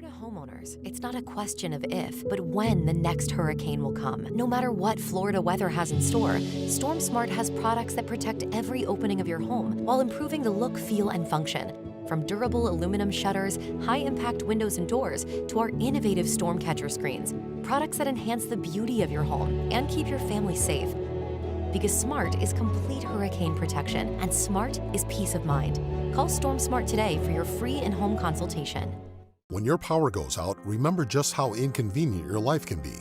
Florida homeowners, it's not a question of if, but when the next hurricane will come. No matter what Florida weather has in store, Storm Smart has products that protect every opening of your home while improving the look, feel, and function. From durable aluminum shutters, high-impact windows and doors, to our innovative storm catcher screens, products that enhance the beauty of your home and keep your family safe. Because smart is complete hurricane protection, and smart is peace of mind. Call Storm Smart today for your free in-home consultation. When your power goes out, remember just how inconvenient your life can be.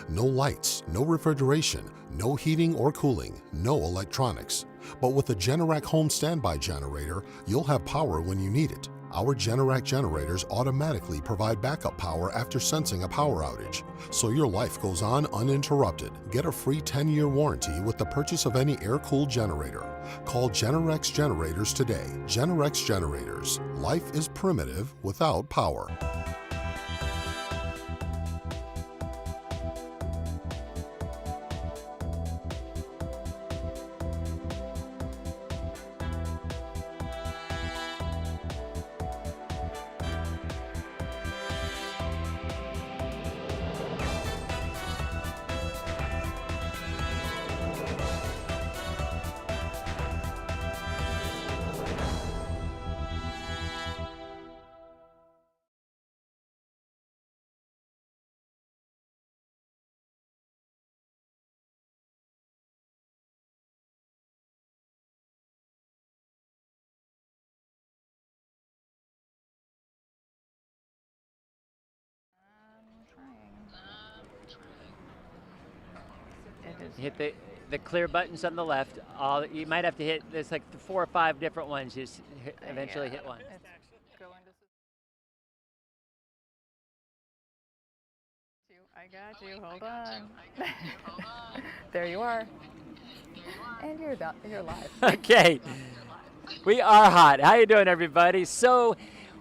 No lights, no refrigeration, no heating or cooling, no electronics. But with a Generac home standby generator, you'll have power when you need it. Our Generac generators automatically provide backup power after sensing a power outage, so your life goes on uninterrupted. Get a free 10-year warranty with the purchase of any air-cooled generator. Call Generac Generators today. Generac Generators. Life is primitive without power. Hit the clear buttons on the left. You might have to hit, there's like 4 or 5 different ones. Just eventually hit one. I got you, hold on. There you are. And you're live. Okay, we are hot. How you doing, everybody? So,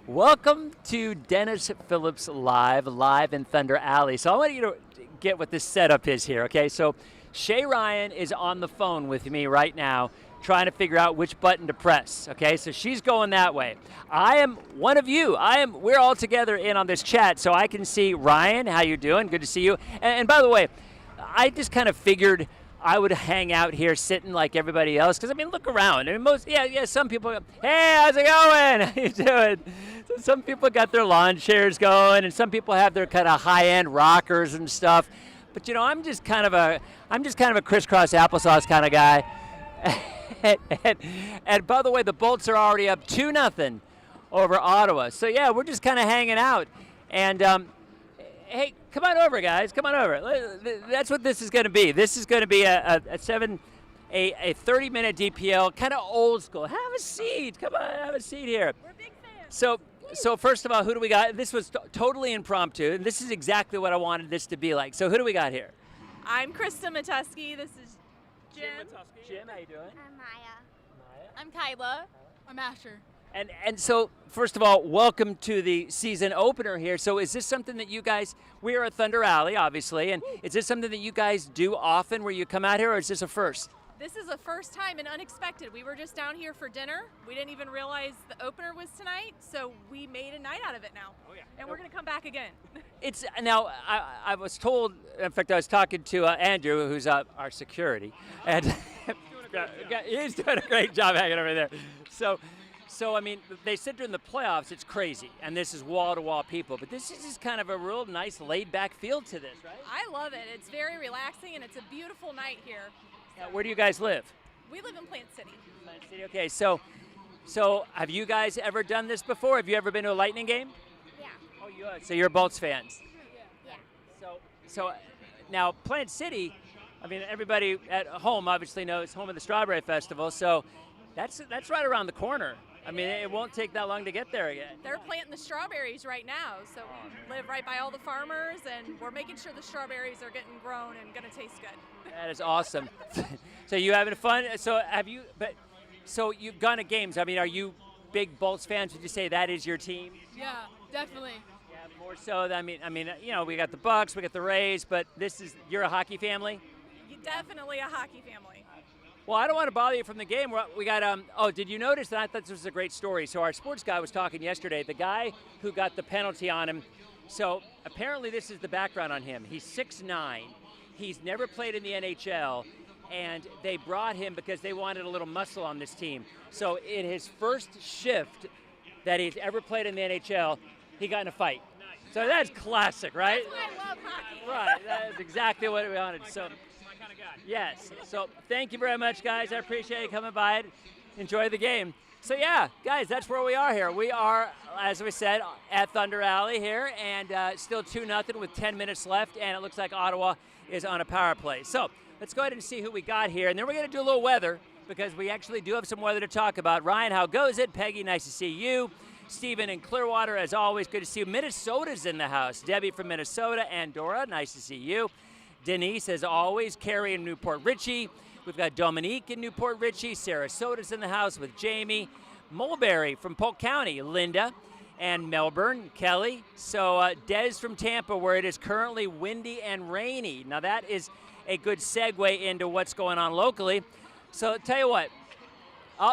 welcome to Dennis Phillips live in Thunder Alley. So I want you to get what this setup is here, okay? So Shay Ryan is on the phone with me right now trying to figure out which button to press, okay? So she's going that way. I am one of you. We're all together in on this chat, so I can see Ryan. How you doing? Good to see you. And by the way, I just kind of figured I would hang out here sitting like everybody else, because I mean, look around. I mean, some people go, hey, how's it going? How you doing? So some people got their lawn chairs going, and some people have their kind of high-end rockers and stuff. But you know, I'm just kind of a crisscross applesauce kind of guy. and by the way, the Bolts are already up 2-0 over Ottawa. So yeah, we're just kind of hanging out. And hey, come on over, guys. Come on over. That's what this is going to be. This is going to be a 30-minute DPL, kind of old school. Have a seat. Come on, have a seat here. We're big fans. So first of all, who do we got? This was totally impromptu, and this is exactly what I wanted this to be like. So who do we got here? I'm Krista Matuski. This is Jim. Jim, how you doing? I'm Maya. I'm Kyla. I'm Asher. And so, first of all, welcome to the season opener here. So is this something that you guys, we are at Thunder Alley, obviously, and is this something that you guys do often where you come out here, or is this a first? This is a first time and unexpected. We were just down here for dinner. We didn't even realize the opener was tonight, so we made a night out of it now. Oh, yeah. And we're going to come back again. Now, I was told, in fact, I was talking to Andrew, who's our security, and he's doing a great job hanging over there. So I mean, they said during the playoffs it's crazy, and this is wall-to-wall people, but this is just kind of a real nice laid-back feel to this, right? I love it. It's very relaxing, and it's a beautiful night here. Now, where do you guys live? We live in Plant City. Plant City. Okay, so have you guys ever done this before? Have you ever been to a Lightning game? Yeah. Oh, you are. So you're Bolts fans. Yeah. So now Plant City, I mean, everybody at home obviously knows home of the Strawberry Festival, so that's right around the corner. I mean, it won't take that long to get there again. They're planting the strawberries right now, so we live right by all the farmers, and we're making sure the strawberries are getting grown and going to taste good. That is awesome. So you having fun? So you've gone to games. I mean, are you big Bolts fans? Would you say that is your team? Yeah, definitely. Yeah, more so. I mean, you know, we got the Bucks, we got the Rays, but you're a hockey family. Definitely a hockey family. Well, I don't want to bother you from the game. We got, did you notice that? I thought this was a great story. So our sports guy was talking yesterday, the guy who got the penalty on him. So apparently this is the background on him. He's 6'9". He's never played in the NHL, and they brought him because they wanted a little muscle on this team. So in his first shift that he's ever played in the NHL, he got in a fight. Nice. So that's classic, right? That's why I love hockey. Right, that's exactly what we wanted. So. Yes. So thank you very much, guys. I appreciate you coming by. Enjoy the game. So yeah, guys, that's where we are here. We are, as we said, at Thunder Alley here, and still 2-0 with 10 minutes left, and it looks like Ottawa is on a power play. So let's go ahead and see who we got here, and then we're going to do a little weather because we actually do have some weather to talk about. Ryan, how goes it? Peggy, nice to see you. Stephen in Clearwater, as always, good to see you. Minnesota's in the house. Debbie from Minnesota, and Dora, nice to see you. Denise, as always, Carrie in Newport Richie. We've got Dominique in Newport Richie. Sarasota's in the house with Jamie. Mulberry from Polk County, Linda. And Melbourne, Kelly. So Des from Tampa, where it is currently windy and rainy. Now that is a good segue into what's going on locally. So tell you what,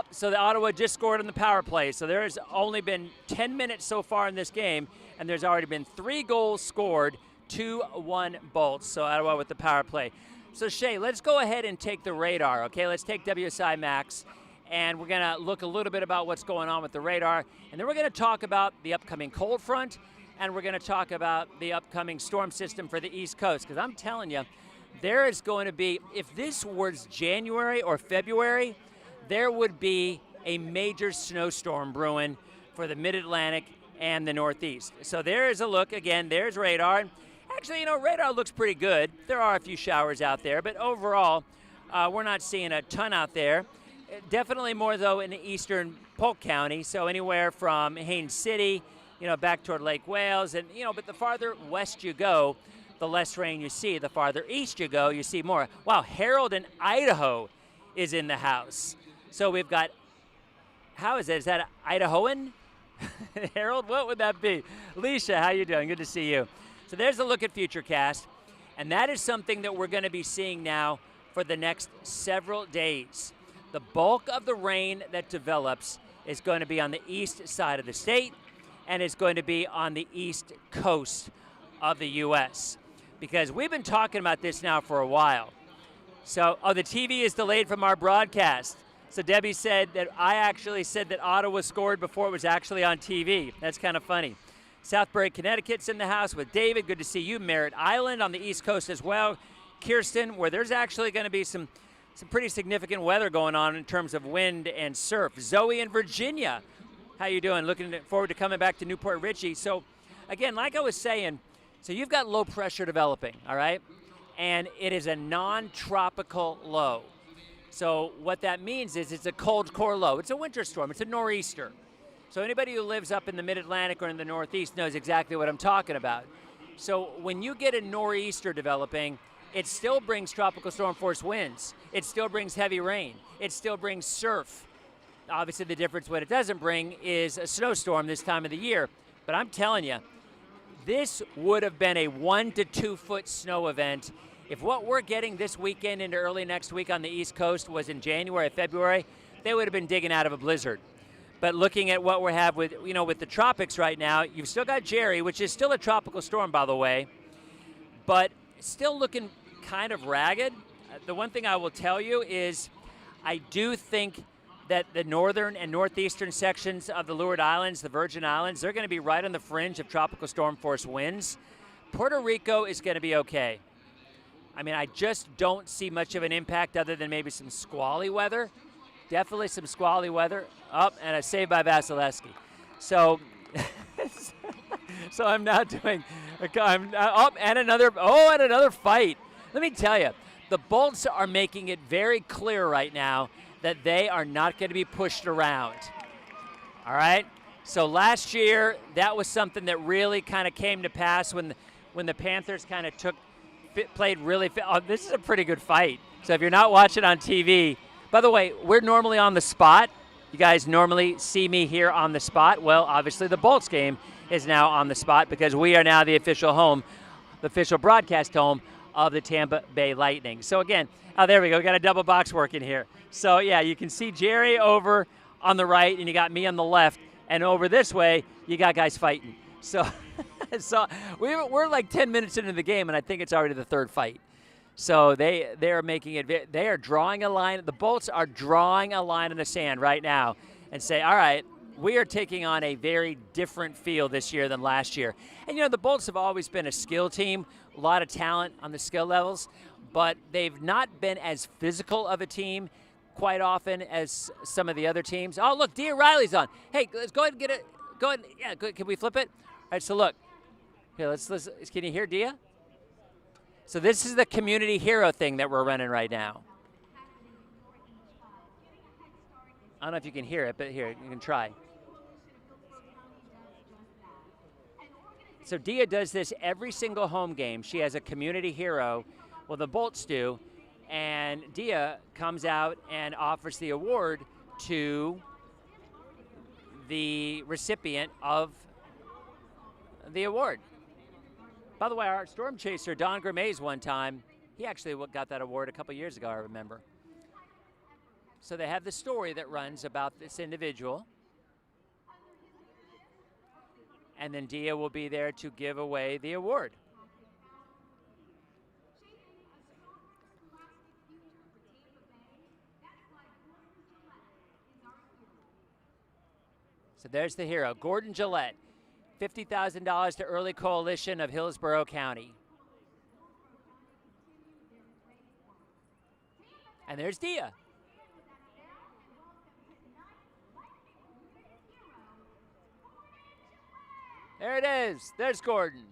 so the Ottawa just scored on the power play. So there has only been 10 minutes so far in this game, and there's already been 3 goals scored. 2-1 Bolts, so Ottawa with the power play. So Shay, let's go ahead and take the radar, okay? Let's take WSI Max, and we're going to look a little bit about what's going on with the radar, and then we're going to talk about the upcoming cold front, and we're going to talk about the upcoming storm system for the East Coast, because I'm telling you, there is going to be, if this was January or February, there would be a major snowstorm brewing for the Mid-Atlantic and the Northeast. So there is a look, again, there's radar. Actually, radar looks pretty good. There are a few showers out there, but overall, we're not seeing a ton out there. Definitely more, though, in the eastern Polk County, so anywhere from Haines City, back toward Lake Wales, and, but the farther west you go, the less rain you see. The farther east you go, you see more. Wow, Harold in Idaho is in the house. So we've got, how is that? Is that Idahoan? Harold, what would that be? Alicia, how you doing? Good to see you. So there's a look at Futurecast, and that is something that we're going to be seeing now for the next several days. The bulk of the rain that develops is going to be on the east side of the state, and it's going to be on the east coast of the U.S. Because we've been talking about this now for a while. So, the TV is delayed from our broadcast. So Debbie said that I actually said that Ottawa scored before it was actually on TV. That's kind of funny. Southbury, Connecticut's in the house with David. Good to see you. Merritt Island on the East Coast as well. Kirsten, where there's actually going to be some pretty significant weather going on in terms of wind and surf. Zoe in Virginia, how you doing? Looking forward to coming back to Newport Richie. So, again, like I was saying, so you've got low pressure developing, all right? And it is a non-tropical low. So what that means is it's a cold core low. It's a winter storm. It's a nor'easter. So anybody who lives up in the Mid-Atlantic or in the Northeast knows exactly what I'm talking about. So when you get a nor'easter developing, it still brings tropical storm force winds. It still brings heavy rain. It still brings surf. Obviously the difference what it doesn't bring is a snowstorm this time of the year. But I'm telling you, this would have been a 1 to 2 foot snow event. If what we're getting this weekend into early next week on the East Coast was in January, February, they would have been digging out of a blizzard. But looking at what we have with, with the tropics right now, you've still got Jerry, which is still a tropical storm, by the way, but still looking kind of ragged. The one thing I will tell you is I do think that the northern and northeastern sections of the Leeward Islands, the Virgin Islands, they're going to be right on the fringe of tropical storm force winds. Puerto Rico is going to be okay. I mean, I just don't see much of an impact other than maybe some squally weather. Definitely some squally weather. And a save by Vasilevsky. So, so I'm now doing. And another fight. Let me tell you, the Bolts are making it very clear right now that they are not going to be pushed around. All right. So last year, that was something that really kind of came to pass when the Panthers kind of played really. This is a pretty good fight. So if you're not watching on TV. By the way, we're normally on the spot. You guys normally see me here on the spot. Well, obviously the Bolts game is now on the spot because we are now the official home, the official broadcast home of the Tampa Bay Lightning. So again, oh, there we go. We got a double box working here. So yeah, you can see Jerry over on the right, and you got me on the left, and over this way, you got guys fighting. So, so we're like 10 minutes into the game, and I think it's already the third fight. So they are making it. They are drawing a line. The Bolts are drawing a line in the sand right now, and say, all right, we are taking on a very different field this year than last year. And the Bolts have always been a skill team, a lot of talent on the skill levels, but they've not been as physical of a team quite often as some of the other teams. Oh, look, Dia Riley's on. Hey, let's go ahead and get it. Go ahead. Yeah, can we flip it? All right, so look. Here, let's can you hear Dia? So this is the community hero thing that we're running right now. I don't know if you can hear it, but here, you can try. So Dia does this every single home game. She has a community hero. Well, the Bolts do. And Dia comes out and offers the award to the recipient of the award. By the way, our storm chaser, Don Gramez, one time, he actually got that award a couple years ago, I remember. So they have the story that runs about this individual. And then Dia will be there to give away the award. So there's the hero, Gordon Gillette, $50,000 to Early Coalition of Hillsborough County. And there's Dia. There it is. There's Gordon.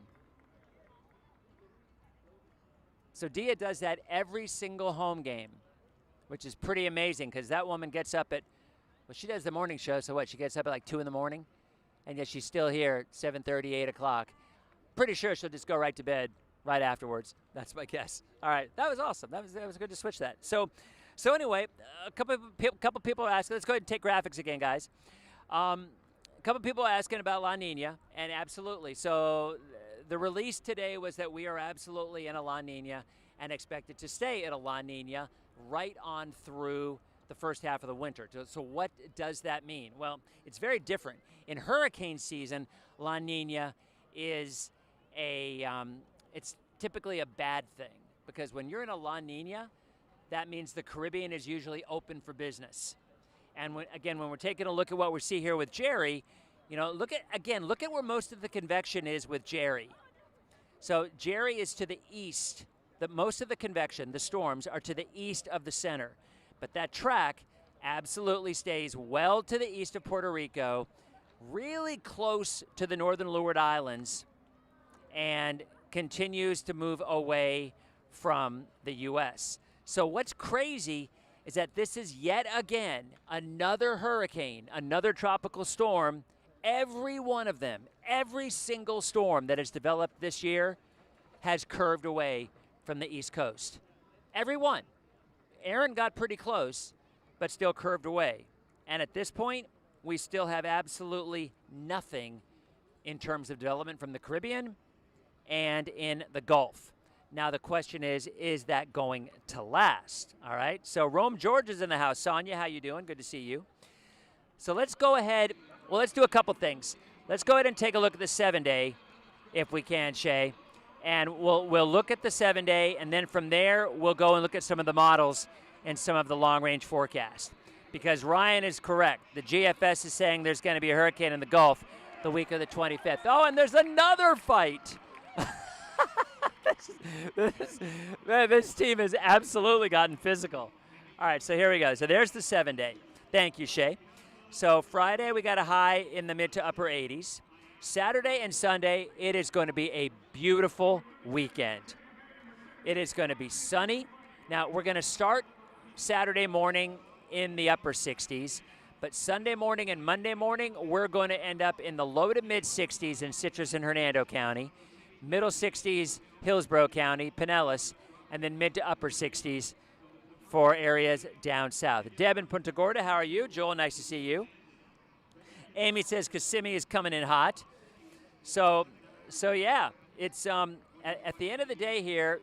So Dia does that every single home game, which is pretty amazing because that woman gets up at, well, she does the morning show, so what, she gets up at like 2 in the morning? And yet she's still here at 7:30, 8 o'clock. Pretty sure she'll just go right to bed right afterwards. That's my guess. All right, that was awesome. That was good to switch that. So anyway, a couple people are asking. Let's go ahead and take graphics again, guys. A couple people are asking about La Nina, and absolutely. So the release today was that we are absolutely in a La Nina and expected to stay in a La Nina right on through the first half of the winter. So what does that mean? Well, it's very different. In hurricane season, La Nina is it's typically a bad thing because when you're in a La Nina, that means the Caribbean is usually open for business. And when we're taking a look at what we see here with Jerry, look at where most of the convection is with Jerry. So Jerry is to the east. Most of the convection, the storms, are to the east of the center. But that track absolutely stays well to the east of Puerto Rico, really close to the northern Leeward Islands, and continues to move away from the U.S. So what's crazy is that this is yet again another hurricane, another tropical storm. Every one of them, every single storm that has developed this year has curved away from the East Coast. Every one. Aaron got pretty close, but still curved away. And at this point, we still have absolutely nothing in terms of development from the Caribbean and in the Gulf. Now the question is that going to last? All right, so Rome George is in the house. Sonia, how you doing? Good to see you. So let's go ahead. Well, let's do a couple things. Let's go ahead and take a look at the 7-day, if we can, Shay. And we'll look at the 7-day, and then from there, we'll go and look at some of the models and some of the long-range forecast. Because Ryan is correct. The GFS is saying there's going to be a hurricane in the Gulf the week of the 25th. Oh, and there's another fight. This team has absolutely gotten physical. All right, so here we go. So there's the 7-day. Thank you, Shay. So Friday, we got a high in the mid to upper 80s. Saturday and Sunday, it is going to be a beautiful weekend. It is going to be sunny. Now, we're going to start Saturday morning in the upper 60s, but Sunday morning and Monday morning, we're going to end up in the low to mid 60s in Citrus and Hernando County, middle 60s, Hillsborough County, Pinellas, and then mid to upper 60s for areas down south. Deb in Punta Gorda, how are you? Joel, nice to see you. Amy says Kissimmee is coming in hot. So yeah, it's at the end of the day here,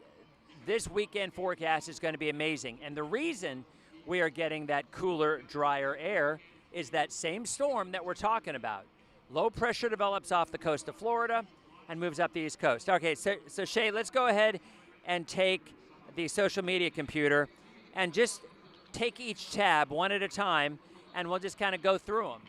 this weekend forecast is going to be amazing. And the reason we are getting that cooler, drier air is that same storm that we're talking about. Low pressure develops off the coast of Florida and moves up the East Coast. Okay, so Shay, let's go ahead and take the social media computer and just take each tab one at a time, and we'll just kind of go through them.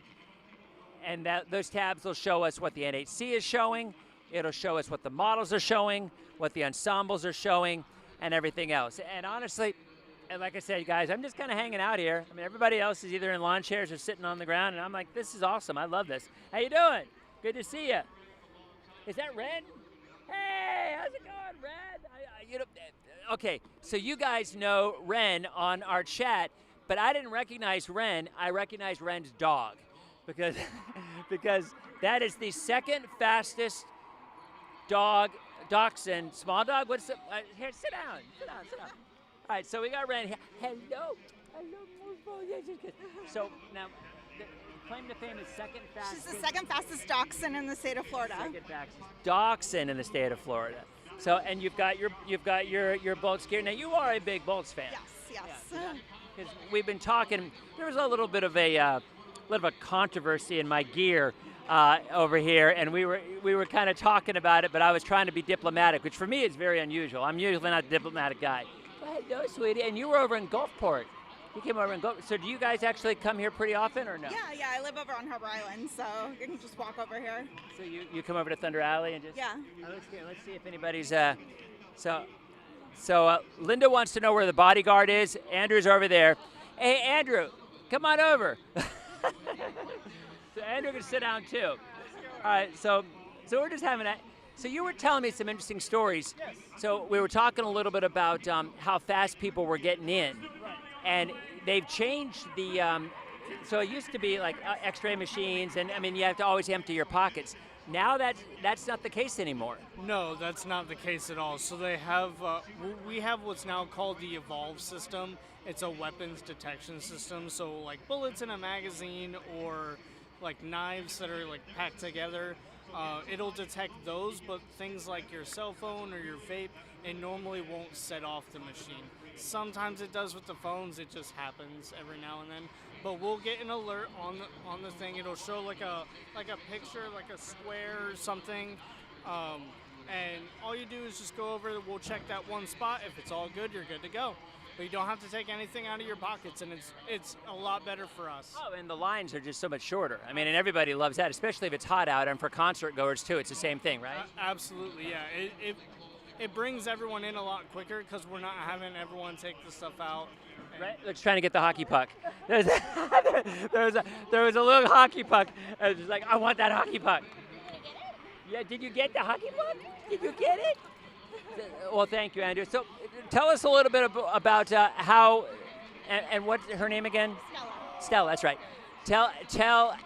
And those tabs will show us what the NHC is showing. It'll show us what the models are showing, what the ensembles are showing, and everything else. And honestly, and like I said, guys, I'm just kind of hanging out here. I mean, everybody else is either in lawn chairs or sitting on the ground, and I'm like, this is awesome. I love this. How you doing? Good to see you. Is that Ren? Hey, how's it going, Ren? Okay, so you guys know Ren on our chat, but I didn't recognize Ren. I recognized Ren's dog because that is the second fastest dachshund, small dog. What's the, here, sit down. All right, so we got Ren here. Hello. So now, claim to fame is second fastest. She's the second fastest dachshund in the state of Florida. Second fastest dachshund in the state of Florida. So, and you've got your Bolts gear. Now, you are a big Bolts fan. Yes. Because we've been talking. There was a little bit of a controversy in my gear over here, and we were kind of talking about it. But I was trying to be diplomatic, which for me is very unusual. I'm usually not a diplomatic guy. Hello, sweetie. And you were over in Gulfport. You came over in Gulfport. So do you guys actually come here pretty often or no? Yeah. I live over on Harbor Island, so you can just walk over here. So you come over to Thunder Alley and just. Yeah. Let's see if anybody's. So Linda wants to know where the bodyguard is. Andrew's over there. Hey, Andrew, come on over. So Andrew can sit down too. All right. So we're just having a. So you were telling me some interesting stories. Yes. So we were talking a little bit about how fast people were getting in. Right. And they've changed the, so it used to be like X-ray machines, and I mean, you have to always empty your pockets. Now that's not the case anymore. No, that's not the case at all. So they have, we have what's now called the Evolve system. It's a weapons detection system. So like bullets in a magazine or like knives that are like packed together, it'll detect those, but things like your cell phone or your vape, it normally won't set off the machine. Sometimes it does with the phones, it just happens every now and then. But we'll get an alert on the thing. It'll show like a picture, like a square or something. And all you do is just go over, we'll check that one spot. If it's all good, you're good to go. But you don't have to take anything out of your pockets, and it's a lot better for us. Oh, and the lines are just so much shorter. I mean, and everybody loves that, especially if it's hot out, and for concert goers too, it's the same thing, right? Absolutely, yeah. It brings everyone in a lot quicker because we're not having everyone take the stuff out. Right? Looks trying to get the hockey puck. There was a little hockey puck. I was just like, I want that hockey puck. Yeah, did you get the hockey puck? Did you get it? Well, thank you, Andrew. So tell us a little bit about how, and what's her name again? Stella, that's right. Tell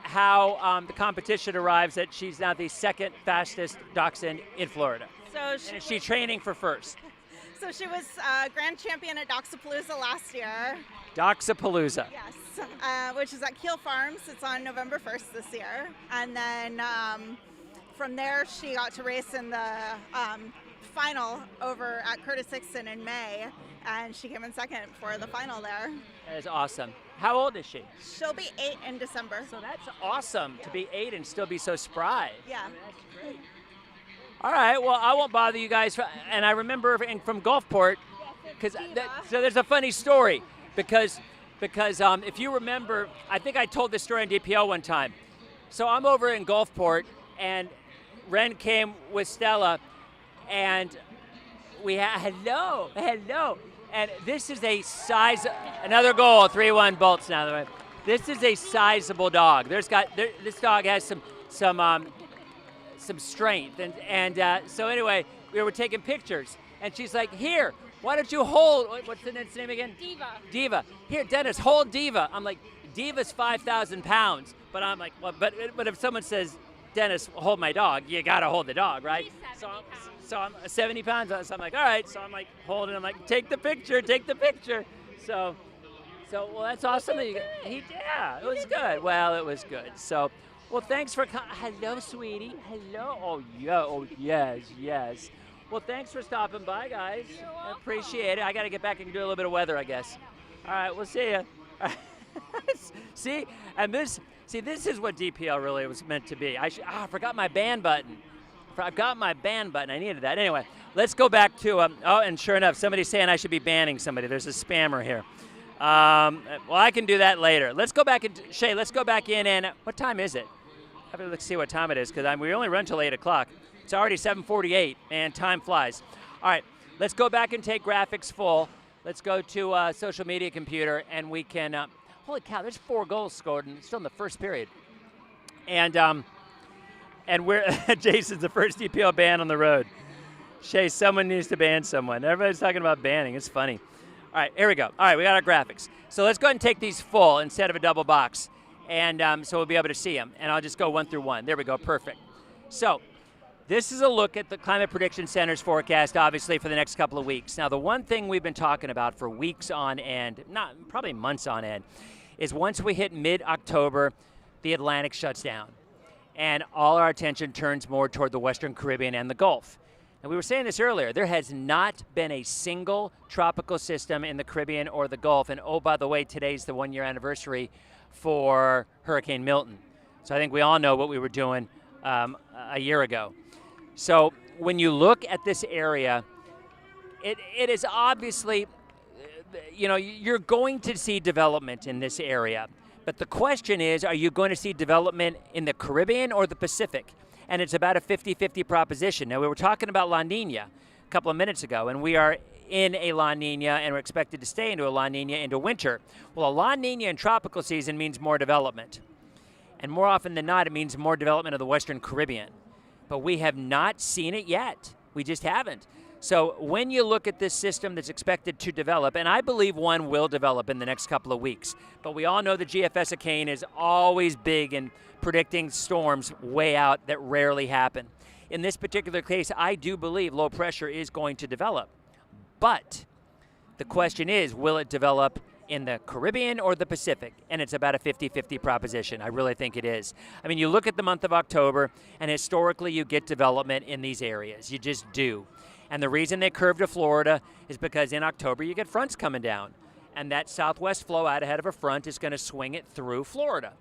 how the competition arrives that she's now the second fastest dachshund in Florida. So She's training for first. So she was grand champion at Doxapalooza last year. Doxapalooza. Yes, which is at Keel Farms. It's on November 1st this year. And then from there, she got to race in the final over at Curtis Hickson in May. And she came in second for the final there. That is awesome. How old is she? She'll be 8 in December. So that's awesome to be 8 and still be so spry. Yeah. I mean, that's great. All right, well, I won't bother you guys. And I remember from Gulfport, because so there's a funny story, because if you remember, I think I told this story on DPL one time. So I'm over in Gulfport, and Ren came with Stella, and we had, hello, and this is a size, another goal, 3-1 Bolts now. The way. This is a sizable dog. This dog has some strength, and so anyway, we were taking pictures, and she's like, here, why don't you hold, what's the name again? Diva. Here, Dennis, hold Diva. I'm like, Diva's 5,000 pounds, but I'm like, well, but if someone says, Dennis, hold my dog, you gotta hold the dog, right? So I'm 70 pounds, so I'm like, all right, so I'm like, holding, I'm like, take the picture. So well, that's awesome that yeah, it was good. Well, it was good. So, well, thanks for coming. Hello, sweetie. Hello. Oh, yeah. Oh, yes. Well, thanks for stopping by, guys. I appreciate it. I got to get back and do a little bit of weather, I guess. All right, we'll see you. See, and this is what DPL really was meant to be. I forgot my ban button. I've got my ban button. I needed that. Anyway, let's go back to, and sure enough, somebody's saying I should be banning somebody. There's a spammer here. Well, I can do that later. Let's go back, Shay, let's go back in and, what time is it? Let's see what time it is, because we only run till 8 o'clock. It's already 7:48, and time flies. All right, let's go back and take graphics full. Let's go to social media computer, and we can, holy cow, there's 4 goals scored, and still in the first period. And we're Jason's the first DPL ban on the road. Shay, someone needs to ban someone. Everybody's talking about banning. It's funny. All right, here we go. All right, we got our graphics. So let's go ahead and take these full instead of a double box. And so we'll be able to see them. And I'll just go 1 through 1. There we go. Perfect. So this is a look at the Climate Prediction Center's forecast, obviously, for the next couple of weeks. Now, the one thing we've been talking about for weeks on end, probably months on end, is once we hit mid-October, the Atlantic shuts down. And all our attention turns more toward the Western Caribbean and the Gulf. And we were saying this earlier, there has not been a single tropical system in the Caribbean or the Gulf. And oh, by the way, today's the 1-year anniversary for Hurricane Milton. So I think we all know what we were doing a year ago. So when you look at this area, it is obviously, you're going to see development in this area. But the question is, are you going to see development in the Caribbean or the Pacific? And it's about a 50-50 proposition. Now, we were talking about La Nina a couple of minutes ago, and we are in a La Nina, and we're expected to stay into a La Nina into winter. Well, a La Nina in tropical season means more development. And more often than not, it means more development of the Western Caribbean. But we have not seen it yet. We just haven't. So when you look at this system that's expected to develop, and I believe one will develop in the next couple of weeks, but we all know the GFS-Ocane is always big in predicting storms way out that rarely happen. In this particular case, I do believe low pressure is going to develop. But the question is, will it develop in the Caribbean or the Pacific? And it's about a 50-50 proposition. I really think it is. I mean, you look at the month of October, and historically you get development in these areas. You just do. And the reason they curve to Florida is because in October you get fronts coming down. And that southwest flow out ahead of a front is going to swing it through Florida.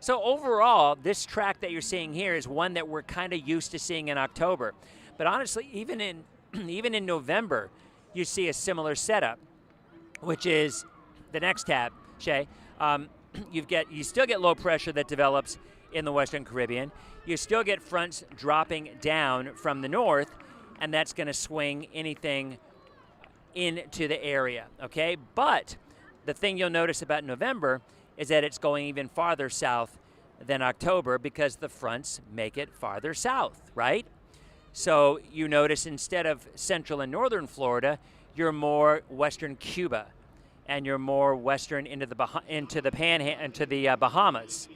So overall, this track that you're seeing here is one that we're kind of used to seeing in October. But honestly, even in November, you see a similar setup, which is the next tab, Shay. You still get low pressure that develops in the Western Caribbean. You still get fronts dropping down from the north, and that's going to swing anything into the area, okay? But the thing you'll notice about November is that it's going even farther south than October because the fronts make it farther south, right? So you notice instead of central and northern Florida, you're more western Cuba, and you're more western into the Bahamas,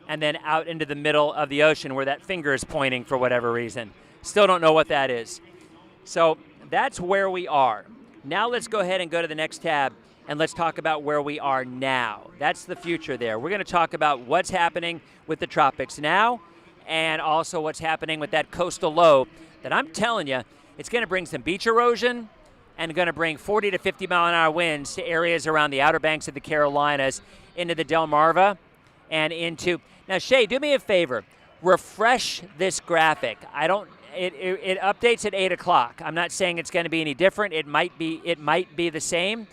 and then out into the middle of the ocean where that finger is pointing for whatever reason. Still don't know what that is. So that's where we are. Now let's go ahead and go to the next tab, and let's talk about where we are now. That's the future there. We're going to talk about what's happening with the tropics now, and also what's happening with that coastal low that I'm telling you, it's going to bring some beach erosion and going to bring 40 to 50 mile an hour winds to areas around the Outer Banks of the Carolinas, into the Delmarva, and into... Now, Shay, do me a favor. Refresh this graphic. It updates at 8 o'clock. I'm not saying it's going to be any different. It might be the same,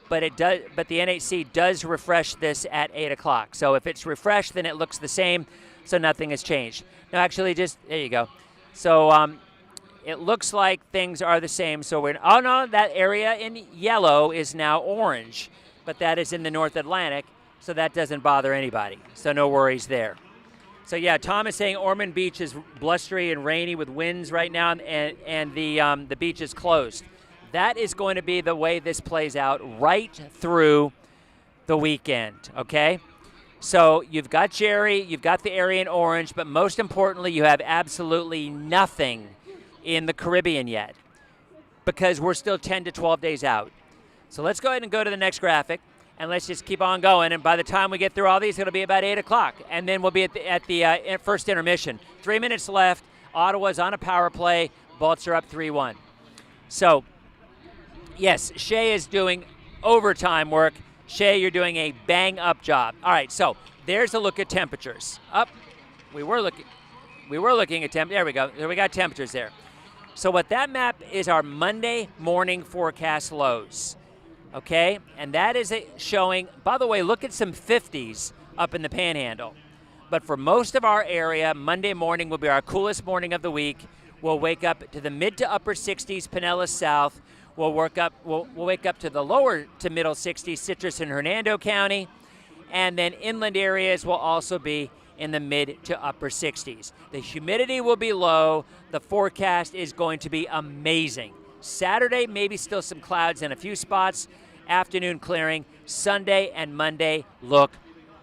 but it does. But the NHC does refresh this at 8 o'clock. So if it's refreshed, then it looks the same. So nothing has changed. No, actually, there you go. So it looks like things are the same. So that area in yellow is now orange, but that is in the North Atlantic, so that doesn't bother anybody. So no worries there. So yeah, Tom is saying Ormond Beach is blustery and rainy with winds right now, and the beach is closed. That is going to be the way this plays out right through the weekend, okay? So you've got Jerry, you've got the area in orange, but most importantly, you have absolutely nothing in the Caribbean yet because we're still 10 to 12 days out. So let's go ahead and go to the next graphic. And let's just keep on going. And by the time we get through all these, it'll be about 8 o'clock. And then we'll be at the first intermission. 3 minutes left. Ottawa's on a power play. Bolts are up 3-1. So, yes, Shay is doing overtime work. Shay, you're doing a bang-up job. All right, so there's a look at temperatures. Up, we were looking at temp. There we go. There we got temperatures there. So what that map is our Monday morning forecast lows. Okay, and that is showing. By the way, look at some 50s up in the Panhandle. But for most of our area, Monday morning will be our coolest morning of the week. We'll wake up to the mid to upper 60s, Pinellas South. We'll wake up to the lower to middle 60s, Citrus and Hernando County. And then inland areas will also be in the mid to upper 60s. The humidity will be low. The forecast is going to be amazing. Saturday, maybe still some clouds in a few spots. Afternoon clearing. Sunday and Monday look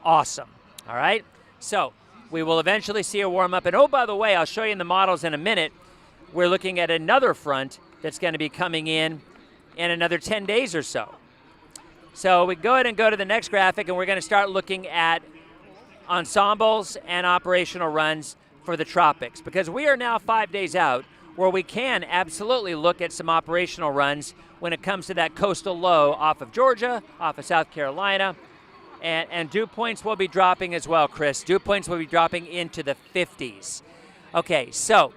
awesome. All right? So we will eventually see a warm up. And oh, by the way, I'll show you in the models in a minute. We're looking at another front that's going to be coming in another 10 days or so. So we go ahead and go to the next graphic, and we're going to start looking at ensembles and operational runs for the tropics, because we are now 5 days out where we can absolutely look at some operational runs when it comes to that coastal low off of Georgia, off of South Carolina, and dew points will be dropping as well, Chris. Dew points will be dropping into the 50s. Okay, so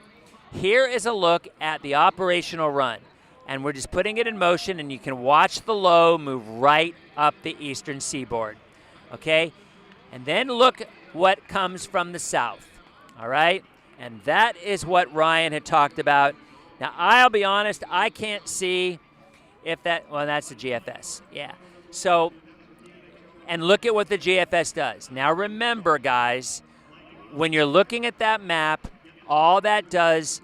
here is a look at the operational run, and we're just putting it in motion, and you can watch the low move right up the eastern seaboard, okay? And then look what comes from the south, all right? And that is what Ryan had talked about. Now, I'll be honest, I can't see if that, well, that's the GFS, yeah. So, and look at what the GFS does. Now, remember, guys, when you're looking at that map, all that does,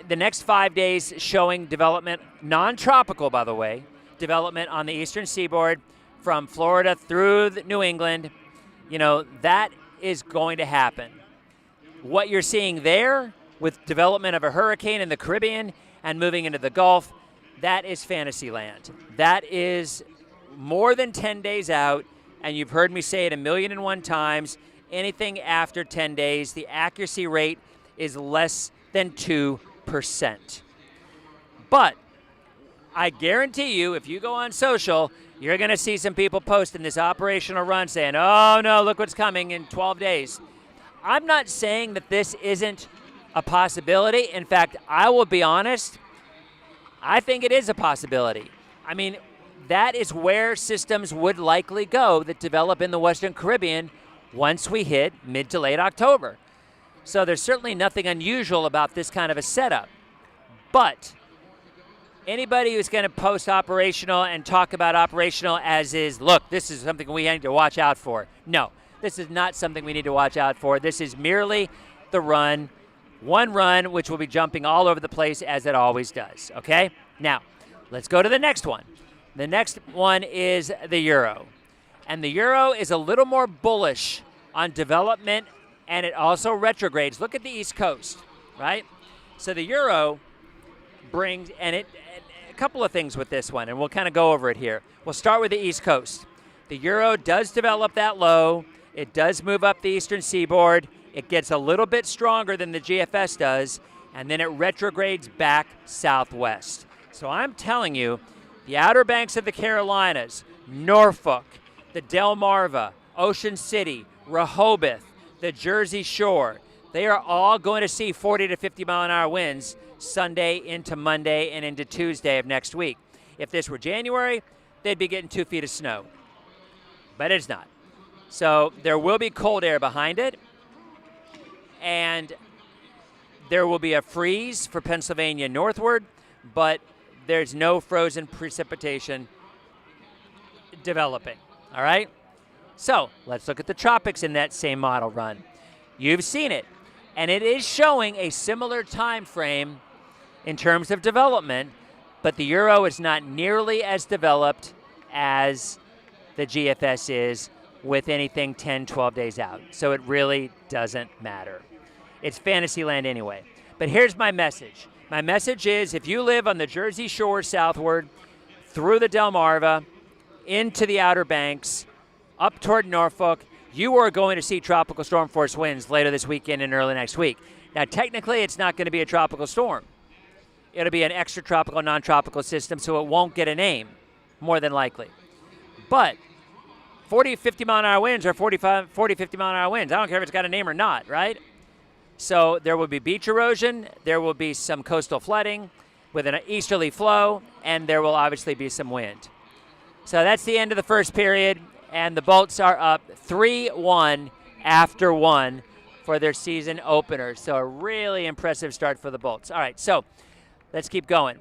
the next 5 days showing development, non-tropical, by the way, development on the eastern seaboard from Florida through New England, that is going to happen. What you're seeing there with development of a hurricane in the Caribbean and moving into the Gulf, that is fantasy land. That is more than 10 days out, and you've heard me say it 1,000,001 times. Anything after 10 days, the accuracy rate is less than 2%. But I guarantee you, if you go on social, you're going to see some people posting this operational run saying, oh, no, look what's coming in 12 days. I'm not saying that this isn't a possibility. In fact, I will be honest, I think it is a possibility. I mean, that is where systems would likely go that develop in the Western Caribbean once we hit mid to late October. So there's certainly nothing unusual about this kind of a setup. But anybody who's going to post operational and talk about operational as is, look, this is something we need to watch out for. No, this is not something we need to watch out for. This is merely the run, one run, which will be jumping all over the place as it always does, okay? Now, let's go to the next one. The next one is the Euro. And the Euro is a little more bullish on development, and it also retrogrades. Look at the East Coast, right? So the Euro brings, a couple of things with this one, and we'll kind of go over it here. We'll start with the East Coast. The Euro does develop that low. It does move up the eastern seaboard. It gets a little bit stronger than the GFS does, and then it retrogrades back southwest. So I'm telling you, the Outer Banks of the Carolinas, Norfolk, the Delmarva, Ocean City, Rehoboth, the Jersey Shore, they are all going to see 40 to 50 mile an hour winds Sunday into Monday and into Tuesday of next week. If this were January, they'd be getting 2 feet of snow. But it's not. So there will be cold air behind it, and there will be a freeze for Pennsylvania northward, but there's no frozen precipitation developing, all right? So let's look at the tropics in that same model run. You've seen it, and it is showing a similar time frame in terms of development, but the Euro is not nearly as developed as the GFS is with anything 10, 12 days out. So it really doesn't matter. It's fantasy land anyway. But here's my message. My message is if you live on the Jersey Shore southward, through the Delmarva, into the Outer Banks, up toward Norfolk, you are going to see tropical storm force winds later this weekend and early next week. Now, technically, it's not going to be a tropical storm. it'll be an extratropical, non-tropical system, so it won't get a name, more than likely. But 40, 50 mile an hour winds or 40, 50 mile an hour winds. I don't care if it's got a name or not, right? So there will be beach erosion. There will be some coastal flooding with an easterly flow, and there will obviously be some wind. So that's the end of the first period, and the Bolts are up 3-1 after 1 for their season opener. So a really impressive start for the Bolts. All right, so let's keep going.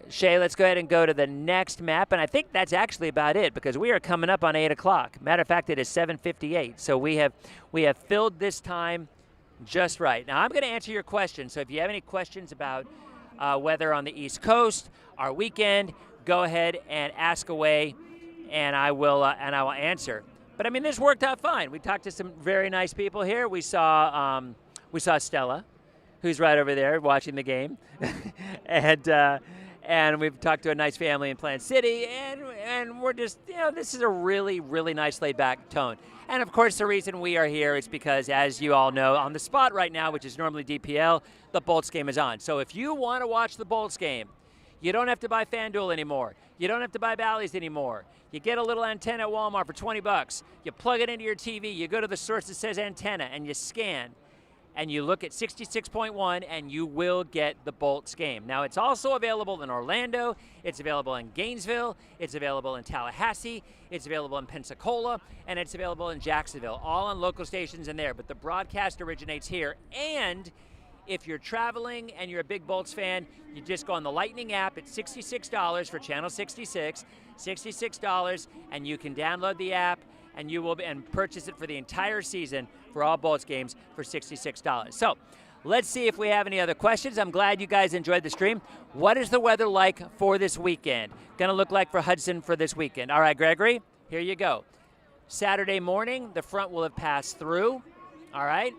Shay, let's go ahead and go to the next map, and I think that's actually about it because we are coming up on 8 o'clock. Matter of fact, it is 7:58, so we have filled this time just right. Now, I'm going to answer your question, so if you have any questions about weather on the East Coast, our weekend, go ahead and ask away, and I will answer. But I mean, this worked out fine. We talked to some very nice people here. We saw Stella, who's right over there watching the game, and we've talked to a nice family in Plant City, and we're just, this is a really, really nice laid-back tone. And of course, the reason we are here is because, as you all know, on the spot right now, which is normally DPL, the Bolts game is on. So if you want to watch the Bolts game, you don't have to buy FanDuel anymore. You don't have to buy Bally's anymore. You get a little antenna at Walmart for $20. You plug it into your TV. You go to the source that says antenna, and you scan, and you look at 66.1, and you will get the Bolts game. Now, it's also available in Orlando. It's available in Gainesville. It's available in Tallahassee. It's available in Pensacola, and it's available in Jacksonville, all on local stations in there. But the broadcast originates here, and if you're traveling and you're a big Bolts fan, you just go on the Lightning app. It's $66 for Channel 66, $66, and you can download the app and purchase it for the entire season for all Bolts games for $66. So let's see if we have any other questions. I'm glad you guys enjoyed the stream. What is the weather like for this weekend? Going to look like for Hudson for this weekend. All right, Gregory, here you go. Saturday morning, the front will have passed through. All right.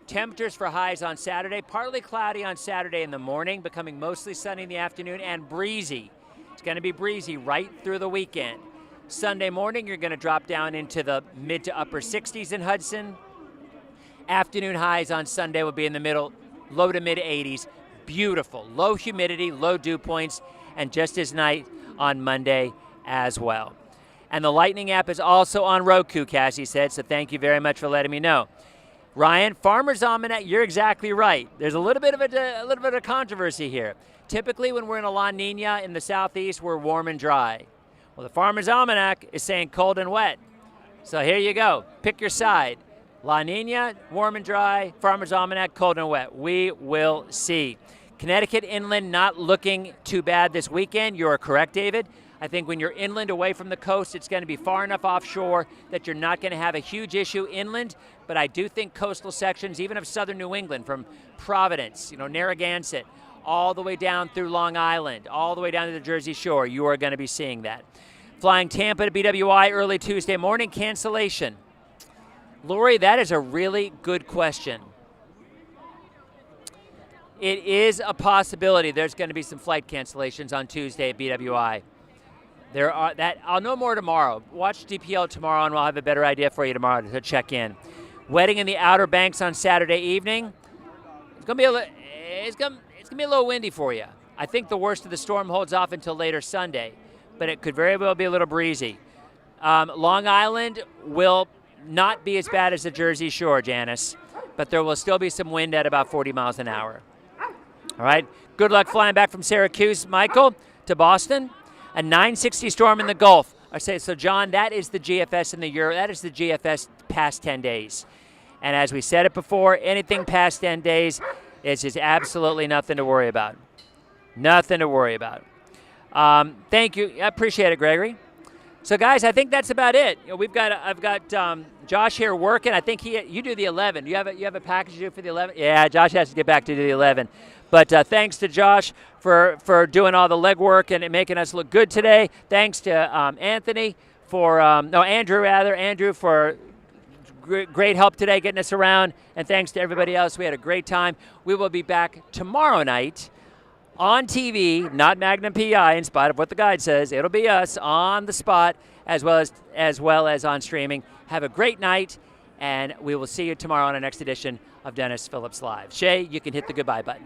Temperatures for highs on Saturday, partly cloudy on Saturday in the morning, becoming mostly sunny in the afternoon and breezy. It's going to be breezy right through the weekend. Sunday morning, you're going to drop down into the mid to upper 60s in Hudson. Afternoon highs on Sunday will be in the low to mid 80s. Beautiful. Low humidity, low dew points, and just as nice on Monday as well. And the Lightning app is also on Roku, Cassie said, so thank you very much for letting me know. Ryan, Farmer's Almanac, you're exactly right. There's a little bit of a controversy here. Typically, when we're in a La Nina in the southeast, we're warm and dry. Well, the Farmer's Almanac is saying cold and wet. So here you go. Pick your side. La Nina, warm and dry. Farmer's Almanac, cold and wet. We will see. Connecticut inland not looking too bad this weekend. You're correct, David. I think when you're inland away from the coast, it's going to be far enough offshore that you're not going to have a huge issue inland. But I do think coastal sections, even of southern New England, from Providence, Narragansett, all the way down through Long Island, all the way down to the Jersey Shore, you are going to be seeing that. Flying Tampa to BWI early Tuesday morning, cancellation. Lori, that is a really good question. It is a possibility there's going to be some flight cancellations on Tuesday at BWI. I'll know more tomorrow. Watch DPL tomorrow, and we'll have a better idea for you tomorrow to check in. Wedding in the Outer Banks on Saturday evening. It's gonna be a little windy for you. I think the worst of the storm holds off until later Sunday, but it could very well be a little breezy. Long Island will not be as bad as the Jersey Shore, Janice, but there will still be some wind at about 40 miles an hour. All right. Good luck flying back from Syracuse, Michael, to Boston. A 960 storm in the Gulf. So, John, that is the GFS in the Euro. That is the GFS past 10 days. And as we said it before, anything past 10 days is just absolutely nothing to worry about. Nothing to worry about. Thank you. I appreciate it, Gregory. So, guys, I think that's about it. I've got Josh here working. I think you do the 11. You have a package to do for the 11? Yeah, Josh has to get back to do the 11. But thanks to Josh for doing all the legwork and making us look good today. Thanks to Andrew for great help today getting us around. And thanks to everybody else. We had a great time. We will be back tomorrow night on TV, not Magnum PI, in spite of what the guide says. It'll be us on the spot as well as on streaming. Have a great night, and we will see you tomorrow on the next edition of Dennis Phillips Live. Shay, you can hit the goodbye button.